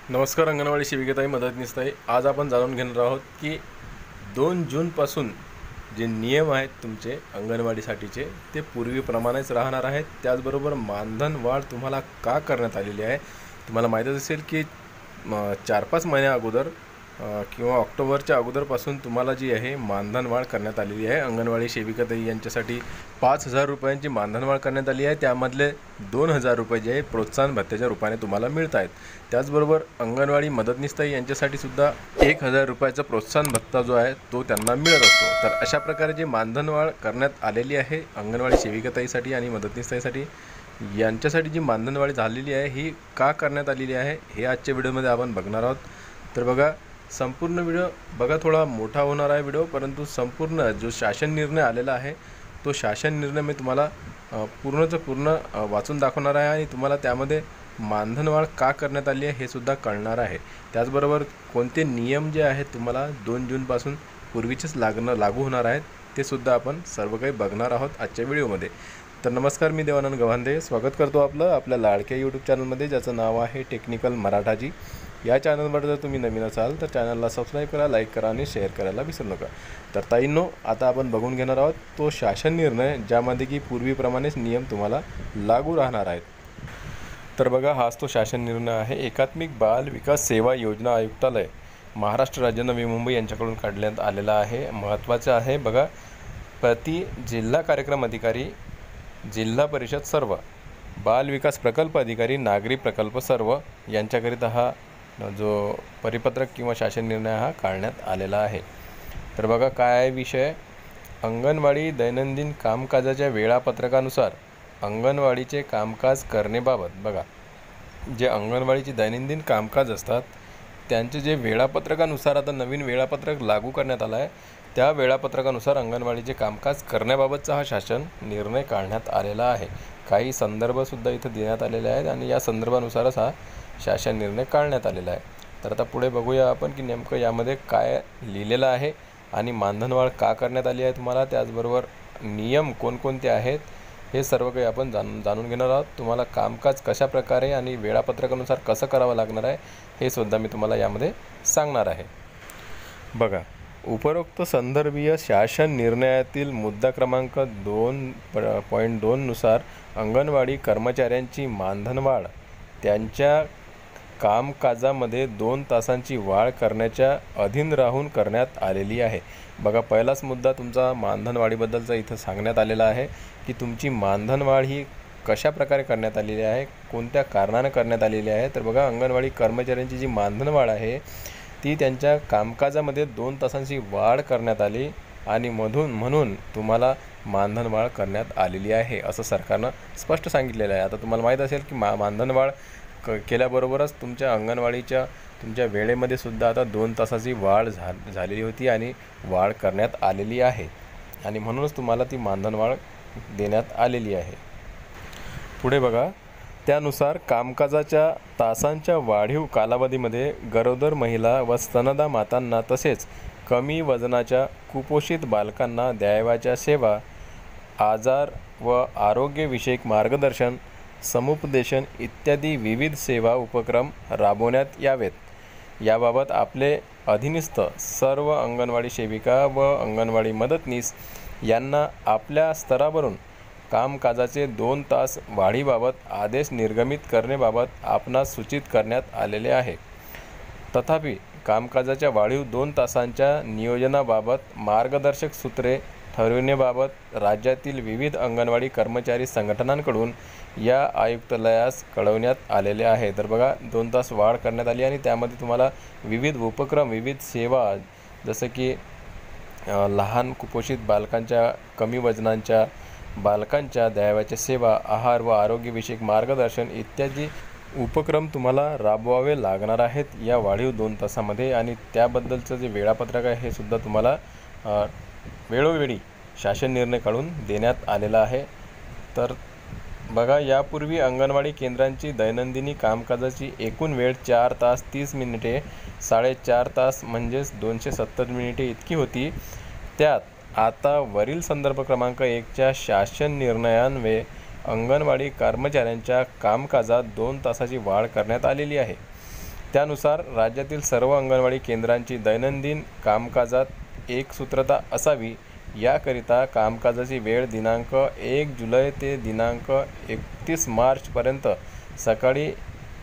नमस्कार अंगणवाडी सेविकाताई मदतनीसताई। आज आपण जाणून घेणार आहोत की 2 जूनपासून जे नियम आहेत तुमचे अंगणवाडीसाठीचे ते पूर्वीप्रमाणेच राहणार आहेत। त्याचबरोबर मानधन वाढ तुम्हाला का करण्यात आलेली आहे। तुम्हाला माहीतच असेल की 4-5 महिन्या अगोदर किंवा ऑक्टोबरच्या अगोदरपासून तुम्हाला जी आहे मानधन वाढ करण्यात आलेली आहे। अंगणवाडी सेविकाताई यांच्यासाठी 5,000 रुपयांची मानधन वाढ करण्यात आली आहे। त्यामधले 2,000 रुपये जे प्रोत्साहन भत्त्याच्या रूपाने तुम्हाला मिळत आहेत। त्याचबरोबर अंगणवाडी मदतनीसताई यांच्यासाठी सुद्धा 1,000 रुपयाचा प्रोत्साहन भत्ता जो आहे तो त्यांना मिळत असतो। तर अशा प्रकारे जी मानधन वाढ करण्यात आलेली आहे अंगणवाडी सेविकाताईसाठी आणि मदतनीसताईसाठी, यांच्यासाठी जी मानधन वाढ झालेली आहे ही का करण्यात आलेली आहे हे आजच्या व्हिडिओमध्ये आपण बघणार आहोत। तर बघा, संपूर्ण व्हिडिओ बघा, थोडा मोठा होणार आहे व्हिडिओ, परंतु संपूर्ण जो शासन निर्णय आलेला आहे तो शासन निर्णय मी तुम्हाला पूर्णचं पूर्ण वाचून दाखवणार आहे आणि तुम्हाला त्यामध्ये मानधन वाढ का करण्यात आली आहे हे सुद्धा कळणार आहे। त्याचबरोबर कोणते नियम जे आहेत तुम्हाला 2 जूनपासून पूर्वीचेच लागू होणार आहेत ते सुद्धा आपण सर्व काही बघणार आहोत आजच्या व्हिडिओमध्ये। तर नमस्कार, मी देवानंद गव्हांदे स्वागत करतो आपल्या लाडक्या यूट्यूब चॅनलमध्ये, ज्याचं नाव आहे टेक्निकल मराठाजी। या चॅनलवर जर तुम्ही नवीन असाल तर चॅनलला सबस्क्राईब करा, लाईक करा आणि शेअर करायला विसरू नका। तर ताईंनो, आता आपण बघून घेणार आहोत तो शासन निर्णय, ज्यामध्ये की पूर्वीप्रमाणेच नियम तुम्हाला लागू राहणार आहेत। तर बघा, हाच तो शासन निर्णय आहे। एकात्मिक बाल विकास सेवा योजना आयुक्तालय, महाराष्ट्र राज्य, नवी मुंबई यांच्याकडून काढण्यात आलेला आहे। महत्त्वाचं आहे बघा, प्रति जिल्हा कार्यक्रम अधिकारी, जिल्हा परिषद सर्व, बाल विकास प्रकल्प अधिकारी, नागरी प्रकल्प सर्व यांच्याकरिता हा जो परिपत्रक किंवा शासन निर्णय हा काढण्यात आलेला आहे। तर बघा काय आहे विषय, अंगणवाडी दैनंदिन कामकाजाच्या वेळापत्रकानुसार अंगणवाडीचे कामकाज करण्याबाबत, बघा जे अंगणवाडीचे दैनंदिन कामकाज असतात त्यांचे जे वेळापत्रकानुसार आता नवीन वेळापत्रक लागू करण्यात आला आहे, त्या वेळापत्रकानुसार अंगणवाडीचे कामकाज करण्याबाबतचा हा शासन निर्णय काढण्यात आलेला आहे। काही संदर्भसुद्धा इथं देण्यात आलेले आहेत आणि या संदर्भानुसारच हा शासन निर्णय काढण्यात आलेला आहे। तर आता पुढे बघूया आपण की नेमकं यामध्ये काय लिहिलेलं आहे आणि मानधन वाढ का करण्यात आली आहे तुम्हाला, त्याचबरोबर नियम कोणकोणते आहेत हे सर्व काही आपण जाणून घेणार आहोत। तुम्हाला कामकाज कशा प्रकारे आणि वेळापत्रकानुसार कसं करावं लागणार आहे हे सुद्धा मी तुम्हाला यामध्ये सांगणार आहे। बघा, उपरोक्त संदर्भीय शासन निर्णयातील मुद्दा क्रमांक 2.2 नुसार अंगणवाडी कर्मचाऱ्यांची मानधन वाढ त्यांच्या कामकाजामध्ये 2 तासांची वाढ करण्याच्या अधीन राहून करण्यात आलेली आहे। बघा, पहिलाच मुद्दा तुमचा मानधन वाढीबद्दलचा इथं सांगण्यात आलेला आहे की तुमची मानधन वाढ ही कशा प्रकारे करण्यात आलेली आहे, कोणत्या कारणानं करण्यात आलेली आहे। तर बघा, अंगणवाडी कर्मचाऱ्यांची जी मानधन वाढ आहे ती त्यांच्या कामकाजामध्ये 2 तासांची वाढ करण्यात आली आणि म्हणून तुम्हाला मानधन वाढ करण्यात आलेली आहे असं सरकारनं स्पष्ट सांगितलेलं आहे। आता तुम्हाला माहीत असेल की मानधन वाढ केल्याबरोबरच तुमच्या अंगणवाडीच्या तुमच्या वेळेमध्ये सुद्धा आता 2 तासाची वाढ झालेली होती आणि वाढ करण्यात आलेली आहे आणि म्हणूनच तुम्हाला ती मानधन वाढ देण्यात आलेली आहे। पुढे बघा, त्यानुसार कामकाजाच्या तासांच्या वाढीव कालावधीमध्ये गरोदर महिला व स्तनदा मातांना तसेच कमी वजनाच्या कुपोषित बालकांना द्यावयाच्या सेवा, आजार व आरोग्यविषयक मार्गदर्शन, समुपदेशन इत्यादी विविध सेवा उपक्रम राबवण्यात यावेत। याबाबत आपले अधीनस्थ सर्व अंगणवाडी सेविका व अंगणवाडी मदतनीस यांना आपल्या स्तरावरून कामकाजाचे 2 तास वाढीबाबत आदेश निर्गमित करण्याबाबत आपणास सूचित करण्यात आलेले आहे। तथापि कामकाजाच्या वाढीव 2 तासांच्या नियोजनाबाबत मार्गदर्शक सूत्रे ठरविण्याबाबत राज्यातील विविध अंगणवाडी कर्मचारी संघटनांकडून या आयुक्तालयास कळवण्यात आलेले आहे। तर बघा, 2 तास वाढ करण्यात आली आणि त्यामध्ये तुम्हाला विविध उपक्रम, विविध सेवा, जसं की लहान कुपोषित बालकांच्या, कमी वजनांच्या बालकांच्या द्यावयाच्या सेवा, आहार व आरोग्यविषयक मार्गदर्शन इत्यादी उपक्रम तुम्हाला राबवावे लागणार आहेत या वाढीव 2 तासामध्ये आणि त्याबद्दलचं जे वेळापत्रक आहे हे सुद्धा तुम्हाला वेळोवेळी शासन निर्णय काढून देण्यात आलेला आहे। तर बघा, यापूर्वी अंगणवाडी केंद्रांची दैनंदिनी कामकाजाची एकूण वेळ 4 तास 30 मिनिटे 4.5 तास म्हणजेच 270 मिनिटे इतकी होती। त्यात आता वरील संदर्भ क्रमांक 1च्या शासन निर्णयान्वये अंगणवाडी कर्मचाऱ्यांच्या कामकाजात 2 तासाची वाढ करण्यात आलेली आहे। त्यानुसार राज्यातील सर्व अंगणवाडी केंद्रांची दैनंदिन कामकाजात एकसूत्रता असावी। याकरिता कामकाजाची वेळ दिनांक 1 जुलै ते दिनांक 31 मार्चपर्यंत सकाळी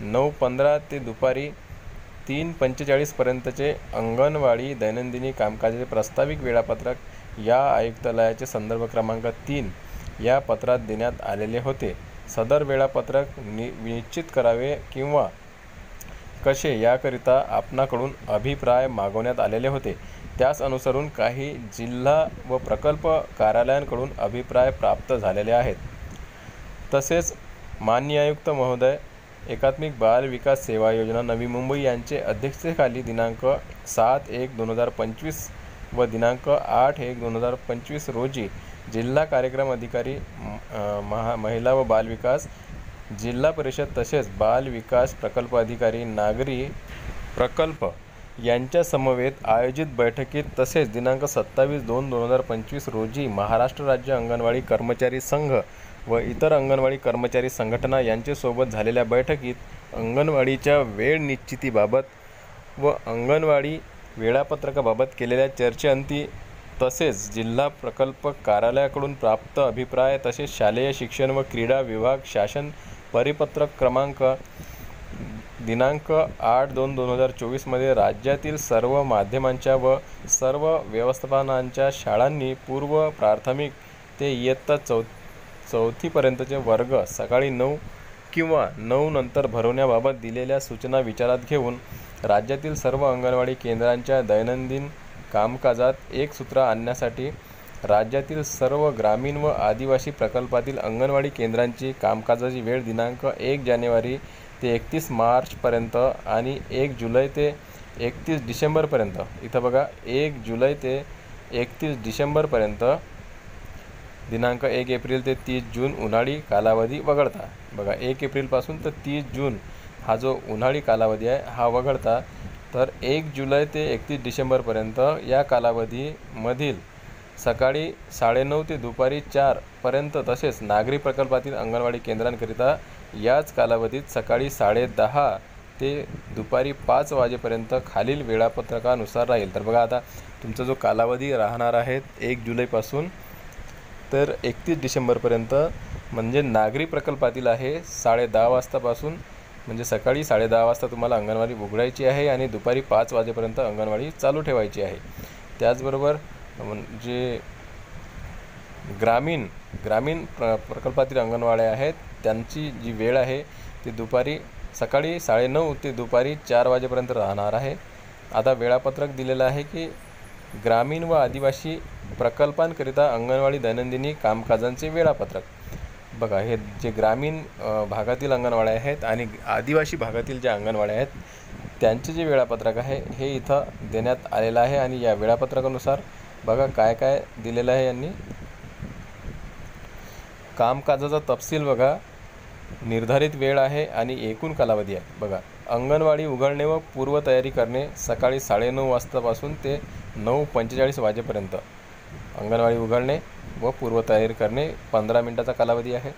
9:15 ते दुपारी 3:45 पर्यंतचे अंगणवाडी दैनंदिनी कामकाजाचे प्रास्ताविक वेळापत्रक या आयुक्तालयाचे संदर्भ क्रमांक 3 या पत्रात देण्यात आलेले होते। सदर वेळापत्रक निश्चित करावे किंवा कसे याकरिता आपणाकडून अभिप्राय मागवण्यात आलेले होते। त्यास अनुसरून काही जिल्हा व प्रकल्प कार्यालयांकडून अभिप्राय प्राप्त झालेले आहेत। तसेच माननीय आयुक्त महोदय, एकात्मिक बाल विकास सेवा योजना नवी मुंबई यांचे अध्यक्षतेखाली दिनांक 7/1/2025 व दिनांक 8/1/2025 रोजी जिल्हा कार्यक्रम अधिकारी महिला व बाल विकास, जिल्हा परिषद तसेच बाल विकास प्रकल्प अधिकारी नागरी प्रकल्प यांच्या समवेत आयोजित बैठकीत तसेच दिनांक 27/2/2025 रोजी महाराष्ट्र राज्य अंगणवाडी कर्मचारी संघ व इतर अंगणवाडी कर्मचारी संघटना यांच्यासोबत झालेल्या बैठकीत अंगणवाडीच्या वेळ निश्चितीबाबत व अंगणवाडी वेळापत्रकाबाबत केलेल्या चर्चेअंती तसेच जिल्हा प्रकल्प कार्यालयाकडून प्राप्त अभिप्राय तसेच शालेय शिक्षण व क्रीडा विभाग शासन परिपत्रक क्रमांक दिनांक 8/2/2024 मध्ये राज्यातील सर्व माध्यमांच्या व सर्व व्यवस्थापनांच्या शाळांनी पूर्व प्राथमिक ते इयत्ता चौथीपर्यंतचे वर्ग सकाळी 9 किंवा 9 नंतर भरवण्याबाबत दिलेल्या सूचना विचारात घेऊन राज्यातील सर्व अंगणवाडी केंद्रांच्या दैनंदिन कामकाजात एकसूत्र आणण्यासाठी राज्यातील सर्व ग्रामीण व आदिवासी प्रकल्पातील अंगणवाडी केंद्रांची कामकाजाची वेळ दिनांक 1 जानेवारी ते 31 मार्चपर्यंत आणि 1 जुलै ते 31 डिसेंबरपर्यंत, इथं बघा 1 जुलै ते 31 डिसेंबरपर्यंत, दिनांक 1 एप्रिल ते 30 जून उन्हाळी कालावधी वगळता, बघा 1 एप्रिलपासून तर 30 जून हा जो उन्हाळी कालावधी आहे हा वगळता, तर 1 जुलै ते 31 डिसेंबरपर्यंत या कालावधीमधील सकाळी 9:30 ते दुपारी 4 पर्यंत तसेच नागरी प्रकल्पातील अंगणवाडी केंद्रांकरिता याच कालावधीत सकाळी 10:30 ते दुपारी 5 वाजेपर्यंत खालील वेळापत्रकानुसार राहील। तर बघा आता तुमचा जो कालावधी राहणार आहे 1 जुलैपासून तर 31 डिसेंबरपर्यंत म्हणजे नागरी प्रकल्पातील आहे 10:30 वाजतापासून, म्हणजे सकाळी 10:30 वाजता तुम्हाला अंगणवाडी उघडायची आहे आणि दुपारी 5 वाजेपर्यंत अंगणवाडी चालू ठेवायची आहे। त्याचबरोबर म्हणजे ग्रामीण प्रकल्पातील अंगणवाड्या आहेत त्यांची जी वेळ आहे ती सकाळी 9:30 ते दुपारी 4 वाजेपर्यंत राहणार आहे। आता वेळापत्रक दिलेलं आहे की ग्रामीण व आदिवासी प्रकल्पांकरिता अंगणवाडी दैनंदिनी कामकाजांचे वेळापत्रक, बघा हे जे ग्रामीण भागातील अंगणवाड्या आहेत आणि आदिवासी भागातील ज्या अंगणवाड्या आहेत त्यांचे जे वेळापत्रक आहे हे इथं देण्यात आलेलं आहे। आणि या वेळापत्रकानुसार बघा काय काय दिलेलं आहे यांनी, कामकाजाचा तपशील बघा, निर्धारित वेळ आहे आणि एकूण कालावधी आहे। बघा अंगणवाडी उघडणे व पूर्वतयारी करणे सकाळी 9:30 वाजतापासून ते 9:45 वाजेपर्यंत, अंगणवाडी उघडणे व पूर्वतयारी करणे 15 मिनिटाचा कालावधी आहे।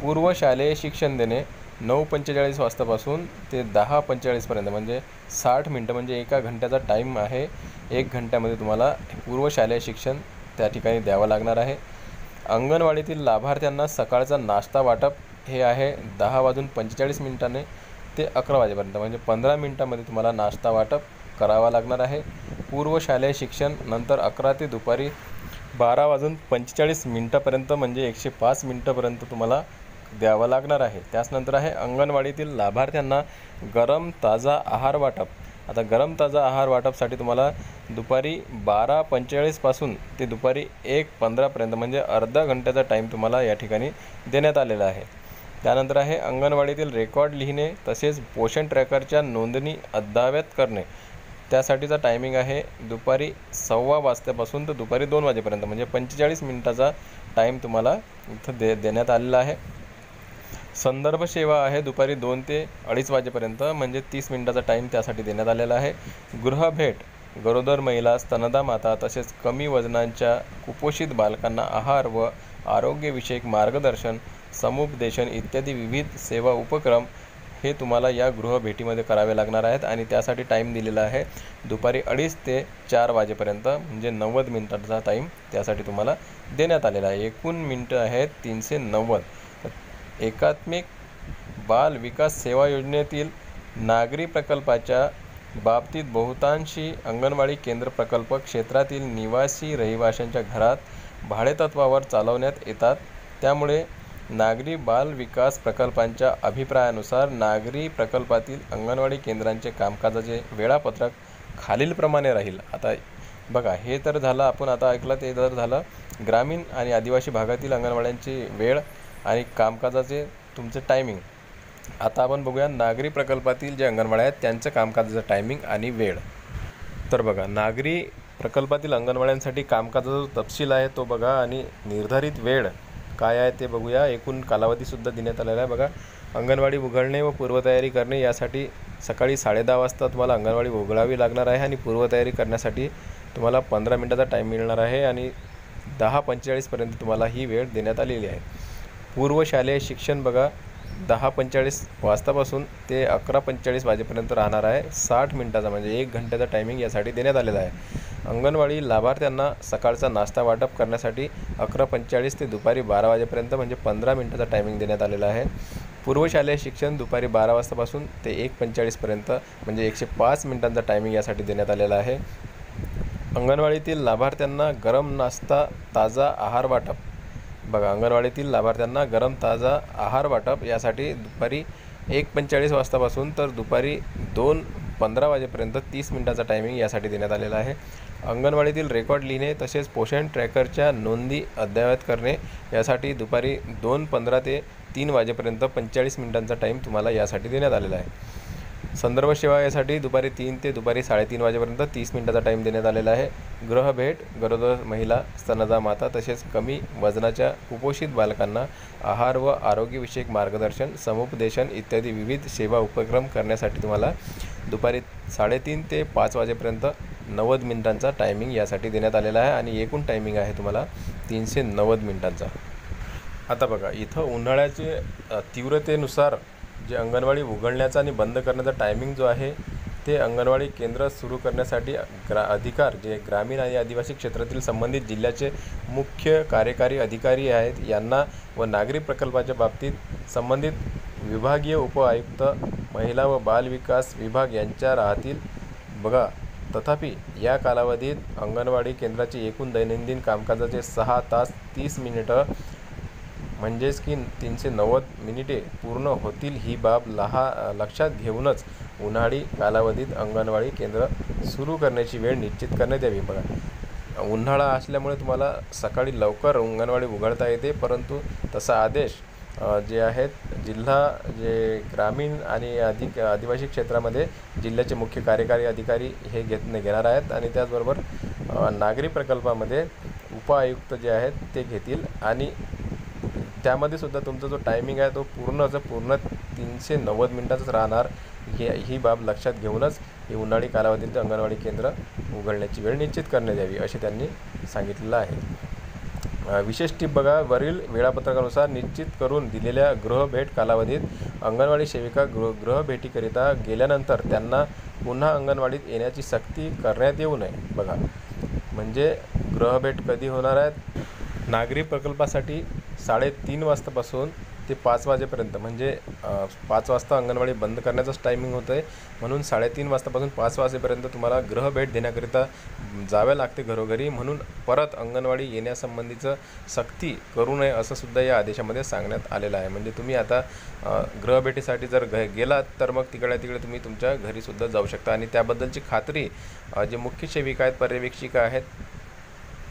पूर्व शालेय शिक्षण देणे 9:45 वाजतापासून ते 10:45 पर्यंत म्हणजे 60 मिनटं, म्हणजे 1 घंट्याचा टाईम आहे। 1 घंट्यामध्ये तुम्हाला पूर्व शालेय शिक्षण त्या ठिकाणी द्यावं लागणार आहे। अंगणवाडीतील लाभार्थ्यांना सकाळचा नाश्ता वाटप हे आहे 10:45 ते 11 वाजेपर्यंत, म्हणजे 15 मिनिटांमध्ये तुम्हाला नाश्ता वाटप करावा लागणार आहे। पूर्व शालेय शिक्षण नंतर 11 ते दुपारी 12:45 पर्यंत म्हणजे 105 मिनिटापर्यंत तुम्हाला द्यावं लागणार आहे। त्याचनंतर आहे अंगणवाडीतील लाभार्थ्यांना गरम ताजा आहार वाटप। आता गरम ताजा आहार वाटपसाठी तुम्हाला दुपारी 12:45 पासून ते दुपारी 1:15 पर्यंत म्हणजे अर्धा घंट्याचा टाईम तुम्हाला या ठिकाणी देण्यात आलेला आहे। त्यानंतर आहे अंगणवाडीतील रेकॉर्ड लिहिणे तसेच पोषण ट्रॅकरच्या नोंदणी अद्ययावत करणे, त्यासाठीचा टायमिंग आहे दुपारी 1:15 वाजतापासून तर दुपारी 2 वाजेपर्यंत, म्हणजे 45 मिनिटाचा टाईम तुम्हाला इथं देण्यात आलेला आहे। संदर्भ सेवा आहे दुपारी 2 ते 2:30 वाजेपर्यंत, म्हणजे 30 मिनिटाचा टाईम त्यासाठी देण्यात आलेला आहे। गृहभेट, गरोदर महिला, स्तनदा माता तसेच कमी वजनांच्या कुपोषित बालकांना आहार व आरोग्यविषयक मार्गदर्शन, समुपदेशन इत्यादी विविध सेवा उपक्रम हे तुम्हाला या गृहभेटीमध्ये करावे लागणार आहेत आणि त्यासाठी टाईम दिलेला आहे दुपारी 2:30 ते 4 वाजेपर्यंत, म्हणजे 90 मिनिटांचा टाईम त्यासाठी तुम्हाला देण्यात आलेला आहे. एकूण मिनटं आहेत 390. एकात्मिक बाल विकास सेवा योजनेतील नागरी प्रकल्पाच्या बाबतीत बहुतांशी अंगणवाडी केंद्र प्रकल्प क्षेत्रातील निवासी रहिवाशांच्या घरात भाडेतत्वावर चालवण्यात येतात. त्यामुळे नागरी बाल विकास प्रकल्पांच्या अभिप्रायानुसार नागरी प्रकल्पातील अंगणवाडी केंद्रांचे कामकाजाचे वेळापत्रक खालीलप्रमाणे राहील. आता बघा, हे तर झालं, आपण आता ऐकलं ते तर झालं ग्रामीण आणि आदिवासी भागातील अंगणवाड्यांची वेळ आणि कामकाजाचे तुमचे टायमिंग. आता आपण बघूया नागरी प्रकल्पातील जे अंगणवाड्या आहेत त्यांचं कामकाजाचं टायमिंग आणि वेळ. तर बघा, नागरी प्रकल्पातील अंगणवाड्यांसाठी कामकाजाचा जो तपशील आहे तो बघा आणि निर्धारित वेळ काय आहे ते बघूया. एकूण कालावधीसुद्धा देण्यात आलेला आहे. बघा, अंगणवाडी उघडणे व पूर्वतयारी करणे यासाठी सकाळी 10:30 वाजता तुम्हाला अंगणवाडी उघडावी लागणार आहे आणि पूर्वतयारी करण्यासाठी तुम्हाला 15 मिनिटाचा टाईम मिळणार आहे आणि 10:45 तुम्हाला ही वेळ देण्यात आलेली आहे. पूर्वशालेय शिक्षण बघा 10:45 वाजतापासून ते 11:45 वाजेपर्यंत राहणार आहे. 60 मिनिटाचा म्हणजे 1 घंट्याचा टायमिंग यासाठी देण्यात आलेला आहे. अंगणवाडी लाभार्थ्यांना सकाळचा नाश्ता वाटप करण्यासाठी 11:45 ते दुपारी 12 वाजेपर्यंत म्हणजे 15 मिनिटाचा टायमिंग देण्यात आलेला आहे. पूर्वशालेय शिक्षण दुपारी 12 वाजतापासून ते 1:45 म्हणजे 105 मिनिटांचा टायमिंग यासाठी देण्यात आलेला आहे. अंगणवाडीतील लाभार्थ्यांना गरम नाश्ता ताजा आहार वाटप बघा, अंगणवाडीतील लाभार्थ्यांना गरम ताजा आहार वाटप यासाठी दुपारी 1:45 वाजतापासून तर दुपारी 2:15 वाजेपर्यंत 30 मिनिटाचा टायमिंग यासाठी देण्यात आलेला आहे. अंगणवाडीतील रेकॉर्ड लिहिणे तसेच पोषण ट्रॅकरच्या नोंदी अद्ययावत करणे यासाठी दुपारी 2:15 ते 3 वाजेपर्यंत 45 मिनिटांचा टाईम तुम्हाला यासाठी देण्यात आलेला आहे. संदर्भ सेवा यासाठी दुपारी 3 ते दुपारी 3:30 वाजेपर्यंत 30 मिनिटाचा टाईम देण्यात आलेला आहे. गृहभेट, गरोदर महिला, स्तनदा माता तसेच कमी वजनाच्या कुपोषित बालकांना आहार व आरोग्यविषयक मार्गदर्शन, समुपदेशन इत्यादी विविध सेवा उपक्रम करण्यासाठी तुम्हाला दुपारी 3:30 ते 5 वाजेपर्यंत 90 मिनिटांचा टायमिंग यासाठी देण्यात आलेला आहे आणि एकूण टायमिंग आहे तुम्हाला 390 मिनिटांचा. आता बघा, इथं उन्हाळ्याचे तीव्रतेनुसार जे अंगणवाडी उघडण्याचा आणि बंद करण्याचा टायमिंग जो आहे ते अंगणवाडी केंद्र सुरू करण्यासाठी अधिकार जे ग्रामीण आणि आदिवासी क्षेत्रातील संबंधित जिल्ह्याचे मुख्य कार्यकारी अधिकारी आहेत यांना व नागरी प्रकल्पाच्या बाबतीत संबंधित विभागीय उपआयुक्त, महिला व बाल विकास विभाग यांच्या राहतील. बघा, तथापि या कालावधीत अंगणवाडी केंद्राचे एकूण दैनंदिन कामकाजाचे 6 तास 30 मिनिटं म्हणजेच की 390 मिनिटे पूर्ण होतील. ही बाब लक्षात घेऊनच उन्हाळी कालावधीत अंगणवाडी केंद्र सुरू करण्याची वेळ निश्चित करण्यात यावी. बघा, उन्हाळा असल्यामुळे तुम्हाला सकाळी लवकर अंगणवाडी उघडता येते, परंतु तसा आदेश जे आहेत जिल्हा जे ग्रामीण आणि आदिवासी क्षेत्रामध्ये जिल्ह्याचे मुख्य कार्यकारी अधिकारी हे घेणार आहेत आणि त्याचबरोबर नागरी प्रकल्पामध्ये उपआयुक्त जे आहेत ते घेतील आणि त्यामध्ये सुद्धा तुमचा जो टायमिंग आहे तो पूर्ण 390 मिनिटाचाच राहणार. ही बाब लक्षात घेऊनच ही उन्हाळी कालावधीत अंगणवाडी केंद्र उघडण्याची वेळ निश्चित करण्यात यावी असे त्यांनी सांगितलेलं आहे. विशेष टिप बघा, वरील वेळापत्रकानुसार निश्चित करून दिलेल्या गृहभेट कालावधीत अंगणवाडी सेविका गृहभेटीकरिता गेल्यानंतर त्यांना पुन्हा अंगणवाडीत येण्याची सक्ती करण्यात येऊ नये. बघा, म्हणजे गृहभेट कधी होणार आहेत? नागरी प्रकल्पासाठी 3:30 वाजतापासून ते 5 वाजेपर्यंत म्हणजे 5 वाजता अंगणवाडी बंद करण्याचंच टायमिंग होतं आहे, म्हणून 3:30 वाजतापासून 5 वाजेपर्यंत तुम्हाला गृहभेट देण्याकरिता जावे लागते घरोघरी. म्हणून परत अंगणवाडी येण्यासंबंधीचं सक्ती करू नये असं सुद्धा या आदेशामध्ये सांगण्यात आलेलं आहे. म्हणजे तुम्ही आता गृहभेटीसाठी जर गेलात तर मग तिकडे तुम्ही तुमच्या घरीसुद्धा जाऊ शकता आणि त्याबद्दलची खात्री जे मुख्य सेविका आहेत, पर्यवेक्षिका आहेत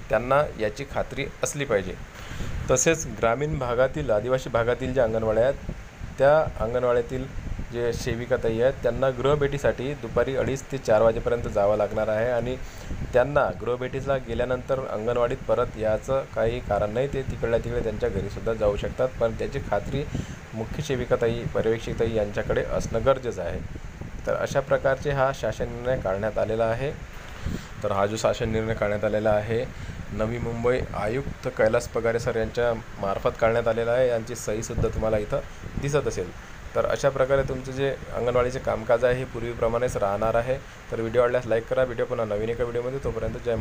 त्यांना याची खात्री असली पाहिजे. तसेच ग्रामीण भागातील, आदिवासी भागातील ज्या अंगणवाड्या आहेत त्या अंगणवाड्यातील जे सेविकाताई आहेत त्यांना गृहभेटीसाठी दुपारी 2:30 ते 4 वाजेपर्यंत जावं लागणार आहे आणि त्यांना गृहभेटीला गेल्यानंतर अंगणवाडीत परत याचं काही कारण नाही, ते तिकडे त्यांच्या घरीसुद्धा जाऊ शकतात. पण त्याची खात्री मुख्य सेविकाताई, पर्यवेक्षिकाताई यांच्याकडे असणं गरजेचं आहे. तर अशा प्रकारचे हा शासन निर्णय काढण्यात आलेला आहे. तर हा जो शासन निर्णय काढण्यात आलेला आहे नवी मुंबई आयुक्त कैलास पगारे सर यांच्या मार्फत काढण्यात आलेला आहे. यांची सहीसुद्धा तुम्हाला इथं दिसत असेल. तर अशा प्रकारे तुमचं जे अंगणवाडीचे कामकाज आहे हे पूर्वीप्रमाणेच राहणार आहे. तर व्हिडिओ आवडल्यास लाईक करा. भेटूया पुन्हा नवीन एका व्हिडिओमध्ये. तोपर्यंत जय महाराष्ट्र.